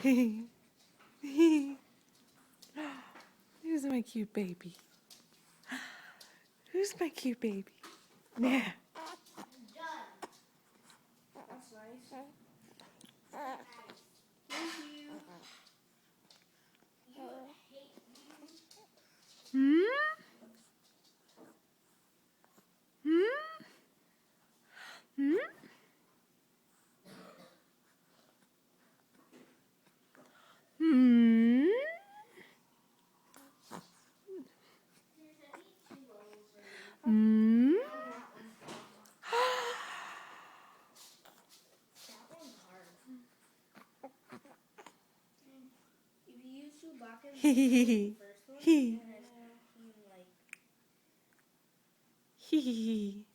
Who's my cute baby? Who's my cute baby? Yeah. That's nice. Thank you. Hmm? Hmm? Hmm? Hmm? Hmm? That one's hard. If you use Chewbacca, Hee hee hee the hee. first one, Hee and then he like hee hee hee.